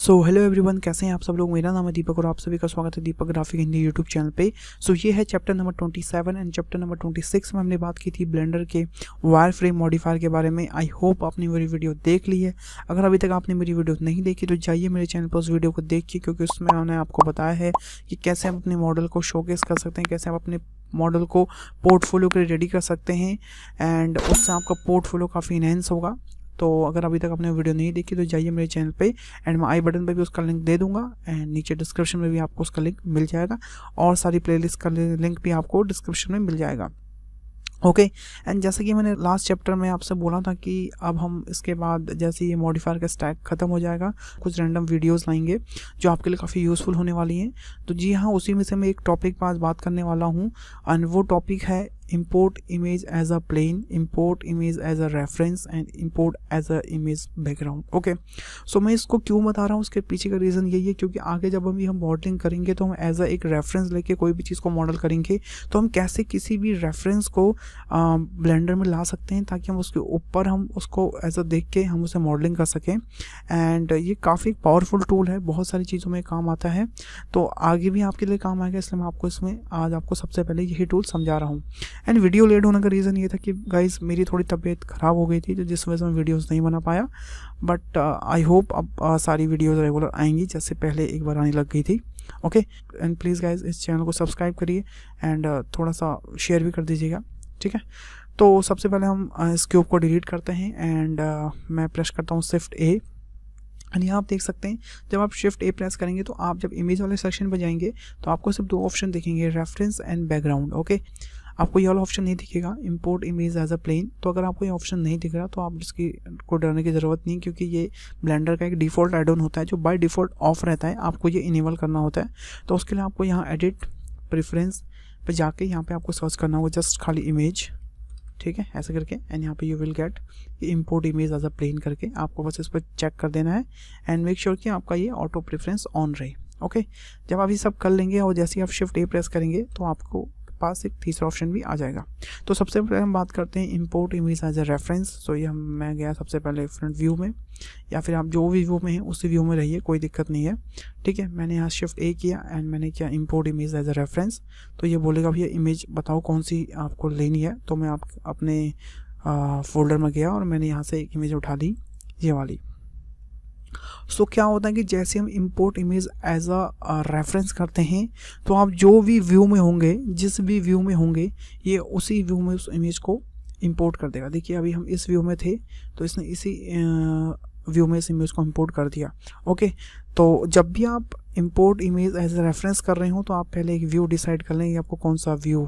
So hello everyone, कैसे हैं आप सब लोग। मेरा नाम है दीपक और आप सभी का स्वागत है दीपक ग्राफिक हिंदी यूट्यूब चैनल पे। सो ये है chapter number 27 and chapter number 26 में हमने बात की थी ब्लेंडर के वायर फ्रेम मॉडिफायर के बारे में। आई होप आपने मेरी वीडियो देख ली है। अगर अभी तक आपने मेरी वीडियो नहीं देखी तो जाइए मेरे चैनल पर उस वीडियो को देखिए, क्योंकि उसमें मैंने आपको बताया है कि कैसे हम अपने मॉडल को शोकेस कर सकते हैं, कैसे हम अपने मॉडल को पोर्टफोलियो के लिए रेडी कर सकते हैं एंड उससे आपका पोर्टफोलियो काफ़ी इनहेंस होगा। तो अगर अभी तक आपने वीडियो नहीं देखी तो जाइए मेरे चैनल पे एंड मैं आई बटन पे भी उसका लिंक दे दूंगा एंड नीचे डिस्क्रिप्शन में भी आपको उसका लिंक मिल जाएगा और सारी प्लेलिस्ट का लिंक भी आपको डिस्क्रिप्शन में मिल जाएगा। ओके एंड जैसे कि मैंने लास्ट चैप्टर में आपसे बोला था कि अब हम इसके बाद जैसे ये मॉडिफायर का स्टैक ख़त्म हो जाएगा, कुछ रैंडम वीडियोस लाएंगे जो आपके लिए काफ़ी यूज़फुल होने वाली हैं। तो जी हाँ, उसी में से मैं एक टॉपिक पर आज बात करने वाला हूँ एंड वो टॉपिक है import image as a plane, import image as a reference and import as a image background। Okay so मैं इसको क्यों बता रहा हूँ, उसके पीछे का रीज़न यही है क्योंकि आगे जब हम मॉडलिंग करेंगे तो हम एज अ एक रेफरेंस लेके कोई भी चीज़ को मॉडल करेंगे तो हम कैसे किसी भी रेफरेंस को ब्लेंडर में ला सकते हैं ताकि हम उसके ऊपर हम उसको एज अ देख के हम उसे मॉडलिंग कर सकें। एंड ये काफ़ी पावरफुल टूल है, बहुत सारी चीज़ों में काम आता है, तो आगे भी आपके लिए काम आएगा, इसलिए मैं आपको इसमें आज आपको सबसे पहले यही टूल समझा रहा हूँ। एंड वीडियो लेट होने का रीज़न ये था कि गाइस मेरी थोड़ी तबीयत ख़राब हो गई थी तो जिस वजह से मैं वीडियोस नहीं बना पाया, बट आई होप अब सारी वीडियोस रेगुलर आएंगी जैसे पहले एक बार आने लग गई थी। ओके एंड प्लीज़ गाइस इस चैनल को सब्सक्राइब करिए एंड थोड़ा सा शेयर भी कर दीजिएगा, ठीक है। तो सबसे पहले हम इस क्यूब को डिलीट करते हैं एंड मैं प्रेस करता हूँ शिफ्ट ए एंड यहाँ आप देख सकते हैं जब आप शिफ्ट ए प्रेस करेंगे तो आप जब इमेज वाले सेक्शन पर जाएंगे तो आपको सिर्फ दो ऑप्शन दिखेंगे, रेफरेंस एंड बैकग्राउंड। ओके आपको ये वाला ऑप्शन नहीं दिखेगा import image as a plane. तो अगर आपको ये ऑप्शन नहीं दिख रहा तो आप इसकी को डरने की ज़रूरत नहीं, क्योंकि ये ब्लेंडर का एक डिफ़ॉल्ट ऐड ऑन होता है जो बाय डिफ़ॉल्ट ऑफ रहता है, आपको ये इनेबल करना होता है। तो उसके लिए आपको यहाँ एडिट प्रेफरेंस पे जाके यहाँ पे आपको सर्च करना होगा जस्ट खाली इमेज, ठीक है, ऐसे करके एंड यहाँ पे you will get import image as a plane करके आपको बस इस पर चेक कर देना है एंड मेक श्योर कि आपका ये ऑटो प्रेफरेंस ऑन रहे। ओके जब आप ये सब कर लेंगे और जैसे ही आप शिफ्ट ए प्रेस करेंगे तो आपको पास एक तीसरा ऑप्शन भी आ जाएगा। तो सबसे पहले हम बात करते हैं import image as a reference. So ये मैं गया सबसे पहले फ्रंट व्यू में, या फिर आप जो भी व्यू में हैं उसी व्यू में रहिए, कोई दिक्कत नहीं है, ठीक है। मैंने यहाँ शिफ्ट ए किया एंड मैंने किया import image as a reference. तो ये बोलेगा भैया इमेज बताओ कौन सी आपको लेनी है। तो मैं अपने फोल्डर में गया और मैंने यहाँ से एक इमेज उठा ली, ये वाली। सो क्या होता है कि जैसे हम import image as a reference करते हैं तो आप जो भी व्यू में होंगे, जिस भी व्यू में होंगे, ये उसी व्यू में उस इमेज को इंपोर्ट कर देगा। देखिए अभी हम इस व्यू में थे तो इसने इसी व्यू में इस इमेज को इंपोर्ट कर दिया। ओके तो जब भी आप import image as a reference कर रहे हो तो आप पहले एक व्यू डिसाइड कर लें कि आपको कौन सा व्यू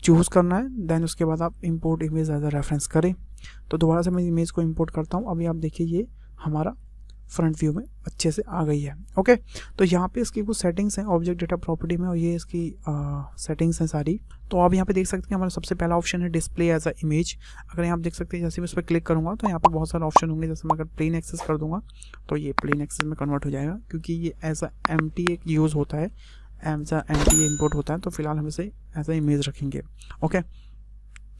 चूज़ करना है, देन उसके बाद आप import image as a reference करें। तो दोबारा से मैं इमेज को इंपोर्ट करता हूँ। अभी आप देखिए ये हमारा फ्रंट व्यू में अच्छे से आ गई है। ओके तो यहाँ पे इसकी कुछ सेटिंग्स हैं ऑब्जेक्ट डेटा प्रॉपर्टी में और ये इसकी सेटिंग्स हैं सारी। तो आप यहाँ पे देख सकते हैं हमारा सबसे पहला ऑप्शन है डिस्प्ले एज अ इमेज। अगर यहाँ आप देख सकते हैं जैसे मैं इस पर क्लिक करूँगा तो यहाँ पे बहुत सारे ऑप्शन होंगे। जैसे मैं अगर प्लेन एक्सेस कर दूंगा तो ये प्लेन एक्सेस में कन्वर्ट हो जाएगा, क्योंकि ये एज अ एम्प्टी एक यूज़ होता है, एज अ एम्प्टी इम्पोर्ट होता है। तो फिलहाल हम इसे एज अ इमेज रखेंगे। ओके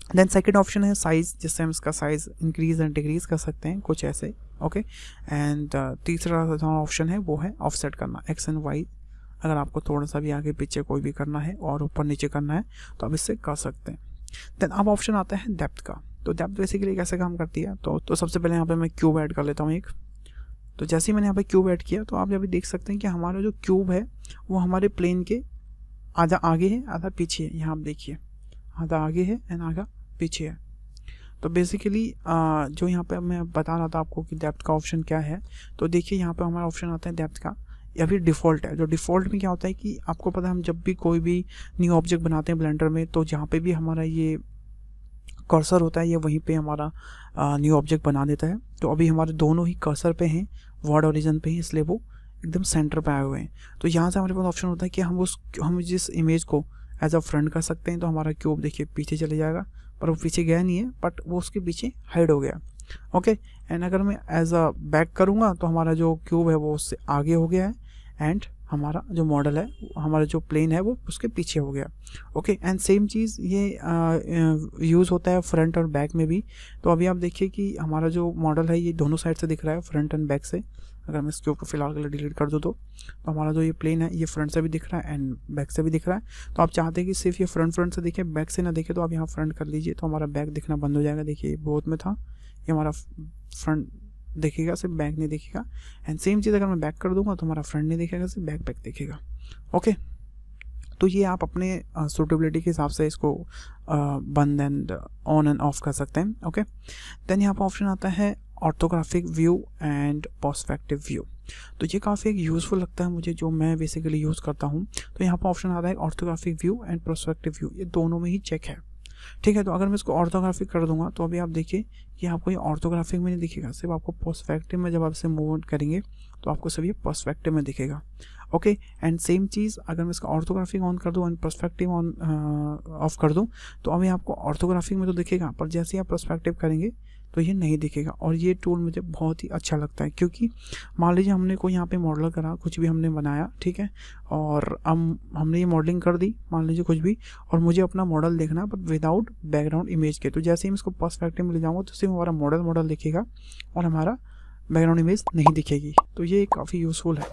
देन सेकेंड ऑप्शन है साइज़, जिससे हम इसका साइज़ इंक्रीज़ एंड डिक्रीज़ कर सकते हैं, कुछ ऐसे। ओके एंड तीसरा ऑप्शन है वो है ऑफसेट करना, एक्स एंड वाई। अगर आपको थोड़ा सा भी आगे पीछे कोई भी करना है और ऊपर नीचे करना है तो आप इससे कर सकते हैं। देन अब ऑप्शन आता है डेप्थ का। तो डेप्थ बेसिकली कैसे काम करती है, तो सबसे पहले यहाँ पे मैं क्यूब ऐड कर लेता हूँ एक। तो जैसे ही मैंने यहाँ पे क्यूब ऐड किया तो आप अभी देख सकते हैं कि हमारा जो क्यूब है वो हमारे प्लेन के आधा आगे है आधा पीछे है। यहाँ आप देखिए आधा आगे है एंड आधा पीछे है। तो बेसिकली जो यहाँ पे मैं बता रहा था आपको कि डेप्थ का ऑप्शन क्या है, तो देखिए यहाँ पे हमारा ऑप्शन आता है डेप्थ का, या फिर डिफ़ॉल्ट है। जो डिफ़ॉल्ट में क्या होता है कि आपको पता है हम जब भी कोई भी न्यू ऑब्जेक्ट बनाते हैं ब्लेंडर में तो जहाँ पे भी हमारा ये कर्सर होता है ये वहीं पे हमारा न्यू ऑब्जेक्ट बना देता है। तो अभी हमारे दोनों ही कर्सर पे हैं, वर्ड ओरिजिन पे हैं, इसलिए वो एकदम सेंटर पे आए हुए हैं। तो यहाँ से हमारे पास ऑप्शन होता है कि हम जिस इमेज को एज अ फ्रंट कर सकते हैं। तो हमारा क्यूब देखिए पीछे चले जाएगा, पर वो पीछे गया नहीं है, बट वो उसके पीछे हाइड हो गया। ओके एंड अगर मैं एज अ बैक करूँगा तो हमारा जो क्यूब है वो उससे आगे हो गया है एंड हमारा जो मॉडल है, हमारा जो प्लेन है वो उसके पीछे हो गया। ओके एंड सेम चीज़ ये यूज़ होता है फ्रंट और बैक में भी। तो अभी आप देखिए कि हमारा जो मॉडल है ये दोनों साइड से दिख रहा है, फ्रंट एंड बैक से। अगर मैं इसके ऊपर फिलहाल के लिए डिलीट कर दूँ तो हमारा जो ये प्लेन है ये फ्रंट से भी दिख रहा है एंड बैक से भी दिख रहा है। तो आप चाहते हैं कि सिर्फ ये फ्रंट से दिखे, बैक से ना दिखे, तो आप यहाँ फ्रंट कर लीजिए, तो हमारा बैक दिखना बंद हो जाएगा। देखिए बोथ में था, ये हमारा फ्रंट दिखेगा, सिर्फ बैक नहीं दिखेगा। एंड सेम चीज़ अगर मैं बैक कर दूंगा तो हमारा फ्रंट नहीं दिखेगा, सिर्फ बैक दिखेगा। ओके, तो ये आप अपने सूटेबिलिटी के हिसाब से इसको बंद एंड ऑन एंड ऑफ कर सकते हैं। ओके, देन यहाँ पर ऑप्शन आता है orthographic view and perspective view. तो ये काफ़ी एक यूज़फुल लगता है मुझे, जो मैं बेसिकली यूज़ करता हूँ। तो यहाँ पर ऑप्शन आता है orthographic view and perspective view, ये दोनों में ही चेक है। ठीक है, तो अगर मैं इसको ऑर्थोग्राफिक कर दूंगा तो अभी आप देखिए कि आपको ये ऑर्थोग्राफिक में नहीं दिखेगा, सिर्फ आपको पर्सपेक्टिव में जब आप इसे मूव करेंगे तो आपको सिर्फ ये पर्सपेक्टिव में दिखेगा। ओके, एंड सेम चीज़ अगर मैं इसका ऑर्थोग्राफिक ऑन कर दूँ एंड पर्सपेक्टिव ऑन ऑफ कर दूँ तो अभी आपको ऑर्थोग्राफिक में तो दिखेगा, पर जैसे ही आप पर्सपेक्टिव करेंगे तो ये नहीं दिखेगा। और ये टूल मुझे बहुत ही अच्छा लगता है, क्योंकि मान लीजिए हमने कोई यहाँ पे मॉडल करा, कुछ भी हमने बनाया, ठीक है, और हमने ये मॉडलिंग कर दी, मान लीजिए कुछ भी, और मुझे अपना मॉडल देखना है बट विदाउट बैकग्राउंड इमेज के। तो जैसे ही मैं इसको पर्सपेक्टिव में ले जाऊँगा तो सिर्फ हमारा मॉडल दिखेगा और हमारा बैकग्राउंड इमेज नहीं दिखेगी। तो ये काफ़ी यूज़फुल है।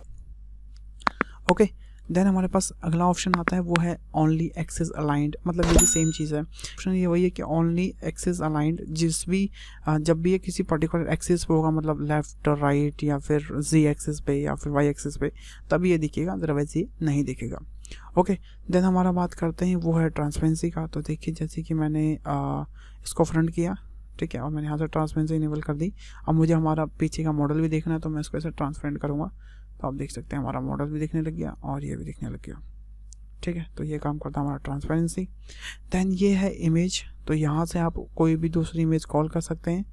ओके, देन हमारे पास अगला ऑप्शन आता है, वो है ओनली एक्सिस अलाइंड। मतलब ये भी सेम चीज़ है। ऑप्शन ये वही है कि ओनली एक्सिस अलाइंड, जब भी ये किसी पर्टिकुलर एक्सिस पे होगा, मतलब लेफ्ट राइट या फिर जी एक्सिस पे या फिर वाई एक्सिस पे, तभी ये दिखेगा, अदरवाइज ये नहीं दिखेगा। ओके, देन हमारा बात करते हैं वो है ट्रांसपेरेंसी का। तो देखिए जैसे कि मैंने इसको फ्रंट किया, ठीक है, और मैंने यहाँ से ट्रांसपेरेंसी इनेबल कर दी। अब मुझे हमारा पीछे का मॉडल भी देखना है, तो मैं इसको ऐसे ट्रांसपेरेंट करूँगा तो आप देख सकते हैं हमारा मॉडल भी दिखने लग गया और ये भी दिखने लग गया। ठीक है, तो ये काम करता है हमारा ट्रांसपेरेंसी। देन ये है इमेज। तो यहाँ से आप कोई भी दूसरी इमेज कॉल कर सकते हैं।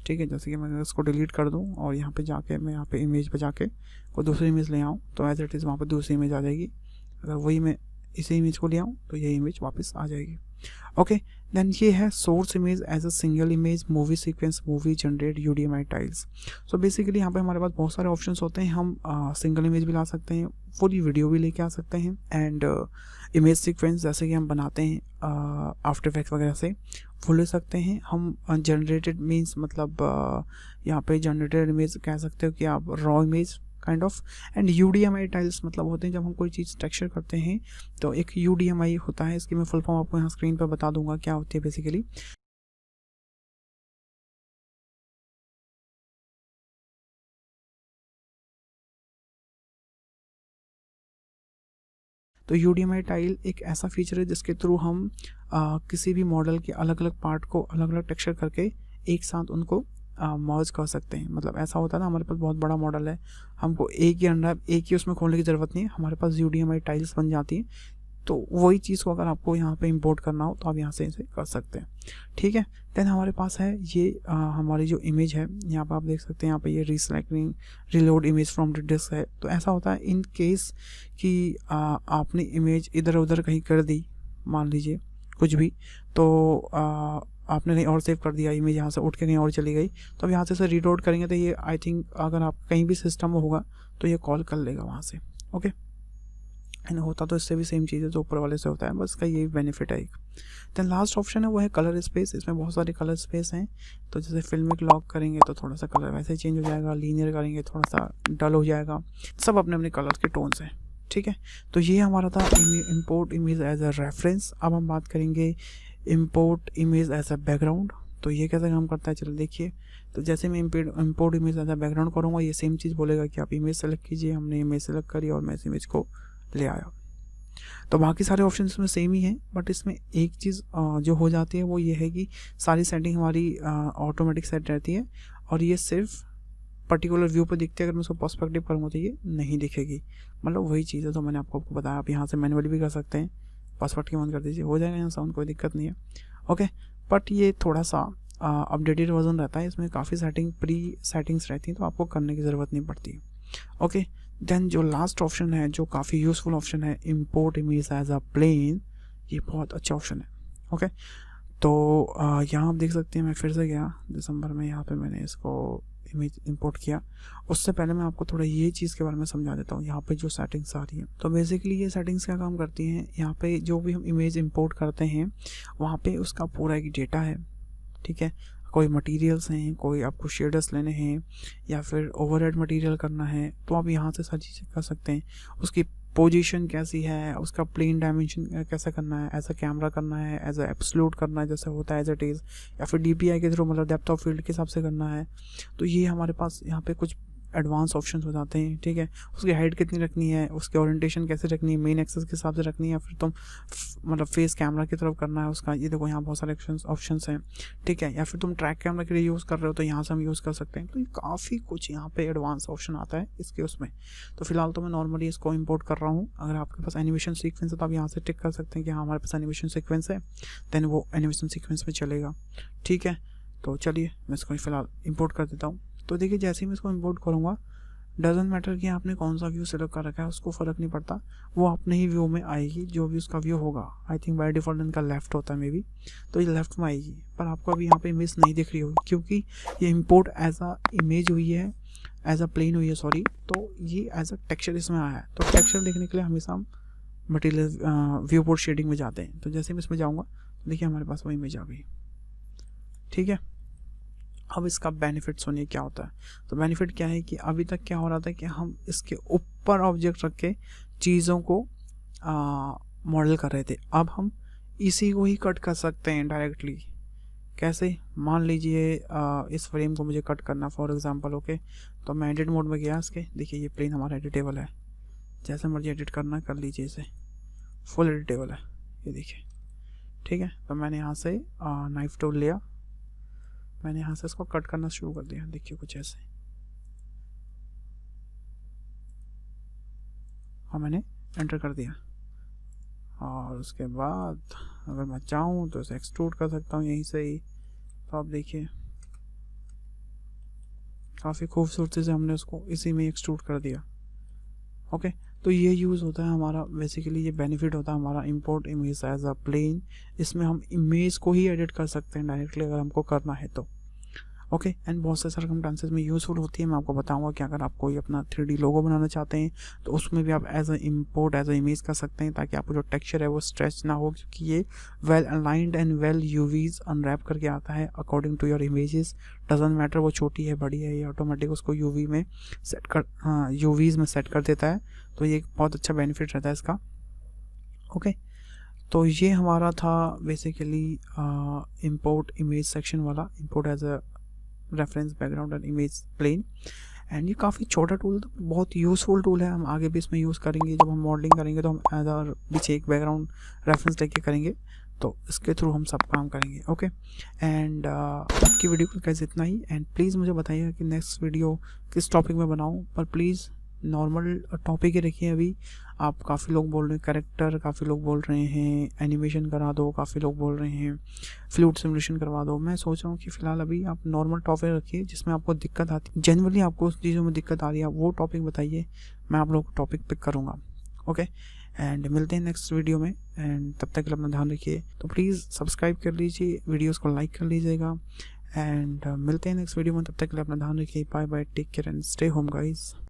ठीक है, जैसे कि मैं इसको डिलीट कर दूँ और यहाँ पे जाके मैं यहाँ पे इमेज पे जाके कोई दूसरी इमेज ले आऊँ तो एज इट इज़ वहाँ पे दूसरी इमेज आ जाएगी। अगर वही मैं इसी इमेज को ले आऊँ तो ये इमेज वापस आ जाएगी। ओके, देन ये है source image as a single image, movie sequence, movie generate, UDIM tiles. So basically यहाँ पे हमारे पास बहुत सारे ऑप्शंस होते हैं। हम सिंगल इमेज भी ला सकते हैं, पूरी वीडियो भी लेके आ सकते हैं, एंड इमेज सीक्वेंस जैसे कि हम बनाते हैं आफ्टर इफेक्ट्स वगैरह से वो ले सकते हैं। हम जनरेटेड मीन्स मतलब यहाँ पे जनरेटेड इमेज कह सकते हो कि आप raw image kind of, and UDIM tiles मतलब होते हैं जब हम कोई चीज़ टेक्सचर करते हैं तो एक यूडीएमआई होता है। इसकी मैं फुल फॉर्म आपको यहाँ स्क्रीन पर बता दूंगा क्या होती है बेसिकली। तो यूडीएमआई टाइल एक ऐसा फीचर है जिसके थ्रू हम किसी भी मॉडल के अलग अलग पार्ट को अलग अलग टेक्सचर करके एक साथ उनको मर्ज कर सकते हैं। मतलब ऐसा होता है ना, हमारे पास बहुत बड़ा मॉडल है, हमको एक ही उसमें खोलने की ज़रूरत नहीं है, हमारे पास यूडीएमआई टाइल्स बन जाती हैं। तो वही चीज़ को अगर आपको यहाँ पे इंपोर्ट करना हो तो आप यहाँ से इसे कर सकते हैं। ठीक है, देन हमारे पास है ये हमारी जो इमेज है, यहाँ पर आप देख सकते हैं, यहाँ पे ये reselecting reload image from the disk है। तो ऐसा होता है इन केस कि आपने इमेज इधर उधर कहीं कर दी, मान लीजिए कुछ भी, तो आपने कहीं और सेव कर दिया, इमेज यहाँ से उठ के कहीं और चली गई, तो अब यहाँ से रीलोड करेंगे तो ये आई थिंक अगर आप कहीं भी सिस्टम में होगा तो ये कॉल कर लेगा वहाँ से। ओके, एंड होता तो इससे भी सेम चीज़ है जो ऊपर वाले से होता है, बस का यही बेनिफिट है एक। देन लास्ट ऑप्शन है वो है कलर स्पेस। इसमें बहुत सारे कलर स्पेस हैं। तो जैसे फिल्मिक लॉक करेंगे तो थोड़ा सा कलर वैसे ही चेंज हो जाएगा, लीनियर करेंगे थोड़ा सा डल हो जाएगा, सब अपने अपने कलर के टोन्स हैं। ठीक है, तो ये हमारा था import image as a reference. अब हम बात करेंगे import image as a background. तो ये कैसे काम करता है, चलो देखिए। तो जैसे मैं import image as a background करूँगा, ये सेम चीज़ बोलेगा कि आप इमेज सेलेक्ट कीजिए। हमने इमेज सेलेक्ट करी और मैं इस इमेज को ले आया। तो बाकी सारे ऑप्शन इसमें सेम ही हैं, बट इसमें एक चीज़ जो हो जाती है वो ये है कि सारी सेटिंग हमारी ऑटोमेटिक सेट रहती है और ये सिर्फ पर्टिकुलर व्यू पर दिखती है। अगर मैं उसको पर्सपेक्टिव करूँगा तो ये नहीं दिखेगी। मतलब वही चीज़ है जो मैंने आपको बताया। आप यहाँ से मैनुअली भी कर सकते हैं, पर्सपेक्टिव ऑन कर दीजिए, हो जाएगा यहाँ साउंड, कोई दिक्कत नहीं है। ओके, बट ये थोड़ा सा अपडेटेड वर्जन रहता है, इसमें काफ़ी प्री सेटिंग्स रहती हैं, तो आपको करने की ज़रूरत नहीं पड़ती। ओके, देन जो लास्ट ऑप्शन है जो काफ़ी यूज़फुल ऑप्शन है, import image as a plane, ये बहुत अच्छा ऑप्शन है। ओके, तो यहाँ आप देख सकते हैं, मैं फिर से गया दिसंबर में, यहाँ पे मैंने इसको इमेज इंपोर्ट किया। उससे पहले मैं आपको थोड़ा ये चीज़ के बारे में समझा देता हूँ। यहाँ पे जो सेटिंग्स आ रही हैं, तो बेसिकली ये सेटिंग्स क्या काम करती हैं, यहाँ पे जो भी हम इमेज इंपोर्ट करते हैं वहाँ पे उसका पूरा एक डेटा है। ठीक है, कोई मटेरियल्स हैं, कोई आपको शेडर्स लेने हैं या फिर ओवरहेड मटेरियल करना है, तो आप यहाँ से सारी चीज़ें कर सकते हैं। उसकी पोजीशन कैसी है, उसका प्लेन डायमेंशन कैसा करना है, एज अ कैमरा करना है, एज अ एब्सोल्यूट करना है जैसे होता है एज इट इज़, या फिर DPI के थ्रू मतलब डेप्थ ऑफ फील्ड के हिसाब से करना है। तो ये हमारे पास यहाँ पे कुछ एडवांस ऑप्शंस हो जाते हैं, ठीक है। उसकी हाइट कितनी रखनी है, उसकी ओरिएंटेशन कैसे रखनी है, मेन एक्सेस के हिसाब से रखनी है या फिर तुम मतलब फेस कैमरा की तरफ करना है उसका। ये देखो यहाँ बहुत सारे ऑप्शंस हैं, ठीक है। या फिर तुम ट्रैक कैमरा के लिए यूज़ कर रहे हो तो यहाँ से हम यूज़ कर सकते हैं। तो ये काफ़ी कुछ यहाँ पे एडवांस ऑप्शन आता है इसके उसमें। तो फिलहाल तो मैं नॉर्मली इसको इंपोर्ट कर रहा हूँ। अगर आपके पास एनिमेशन सीक्वेंस है तो आप यहाँ से टिक कर सकते हैं कि हाँ हमारे पास एनिमेशन सीक्वेंस है, देन वो एनिमेशन सीक्वेंस में चलेगा, ठीक है। तो चलिए मैं इसको फिलहाल इंपोर्ट कर देता हूँ। तो देखिए जैसे ही मैं इसको इंपोर्ट करूँगा, डजेंट मैटर कि आपने कौन सा व्यू सेलेक्ट कर रखा है, उसको फ़र्क नहीं पड़ता, वो अपने ही व्यू में आएगी जो भी उसका व्यू होगा। आई थिंक बाय डिफ़ॉल्ट इनका लेफ़्ट होता है मे बी, तो ये लेफ़्ट में आएगी। पर आपको अभी यहाँ पे इमेज नहीं दिख रही होगी क्योंकि ये इंपोर्ट एज अ इमेज हुई है, एज अ प्लेन हुई है सॉरी। तो ये एज अ टेक्सचर इसमें आया है। तो टेक्सचर देखने के लिए हमेशा हम मटीरियल व्यू पोर्ट शेडिंग में जाते हैं। तो जैसे मैं इसमें जाऊँगा तो देखिए हमारे पास वो इमेज आ गई, ठीक है। अब इसका बेनिफिट सुनिए क्या होता है। तो बेनिफिट क्या है कि अभी तक क्या हो रहा था कि हम इसके ऊपर ऑब्जेक्ट रख के चीज़ों को मॉडल कर रहे थे। अब हम इसी को ही कट कर सकते हैं डायरेक्टली। कैसे, मान लीजिए इस फ्रेम को मुझे कट करना फॉर एग्जांपल, ओके। तो मैं एडिट मोड में गया इसके, देखिए ये प्लेन हमारा एडिटेबल है, जैसे मर्जी एडिट करना कर लीजिए, इसे फुल एडिटेबल है ये देखिए, ठीक है। तो मैंने यहाँ से नाइफ टूल लिया, मैंने यहाँ से इसको कट करना शुरू कर दिया, देखिए कुछ ऐसे, और मैंने एंटर कर दिया। और उसके बाद अगर मैं चाहूँ तो इसे एक्सट्रूड कर सकता हूँ यहीं से ही। तो आप देखिए काफ़ी खूबसूरती से हमने उसको इसी में एक्सट्रूड कर दिया, ओके। तो ये यूज़ होता है हमारा, बेसिकली ये बेनिफिट होता है हमारा import image as a plane. इसमें हम इमेज को ही एडिट कर सकते हैं डायरेक्टली अगर हमको करना है तो, ओके। एंड बहुत से सर्कमस्टांसेस में यूज़फुल होती है। मैं आपको बताऊंगा कि अगर आप कोई अपना 3D लोगो बनाना चाहते हैं तो उसमें भी आप as a import as a image कर सकते हैं, ताकि आपको जो टेक्सचर है वो स्ट्रेच ना हो, क्योंकि ये well aligned and well UVs unwrap करके आता है according to your images. Doesn't matter वो छोटी है बड़ी है, ये ऑटोमेटिक उसको यूवी में सेट कर यूवीज़ में सेट कर देता है। तो ये एक बहुत अच्छा बेनिफिट रहता है इसका, ओके। तो ये हमारा था बेसिकली इंपोर्ट इमेज सेक्शन वाला, import as a reference background and image plane. And ये काफ़ी छोटा टूल, तो बहुत यूज़फुल टूल है। हम आगे भी इसमें यूज़ करेंगे, जब हम मॉडलिंग करेंगे तो हम एज अ पीछे एक बैकग्राउंड रेफरेंस लेके करेंगे, तो इसके थ्रू हम सब काम करेंगे, ओके। एंड आपकी वीडियो को कैसे इतना ही। एंड प्लीज़ मुझे बताइए कि नेक्स्ट वीडियो किस टॉपिक में बनाऊँ, पर प्लीज़ नॉर्मल टॉपिक ही रखिए। अभी आप काफ़ी लोग बोल रहे हैं कैरेक्टर, काफ़ी लोग बोल रहे हैं एनिमेशन करा दो, काफ़ी लोग बोल रहे हैं फ्लूइड सिमुलेशन करवा दो। मैं सोच रहा हूँ कि फ़िलहाल अभी आप नॉर्मल टॉपिक रखिए जिसमें आपको दिक्कत आती है, जनरली आपको उस चीज़ों में दिक्कत आ रही है, वो टॉपिक बताइए, मैं आप लोगों को टॉपिक पिक करूँगा, ओके। एंड मिलते हैं नेक्स्ट वीडियो में। एंड तब तक के लिए अपना ध्यान रखिए। तो प्लीज़ सब्सक्राइब कर लीजिए, वीडियोज़ को लाइक कर लीजिएगा। एंड मिलते हैं नेक्स्ट वीडियो में, तब तक के लिए अपना ध्यान रखिए। Bye bye, take care and stay home guys.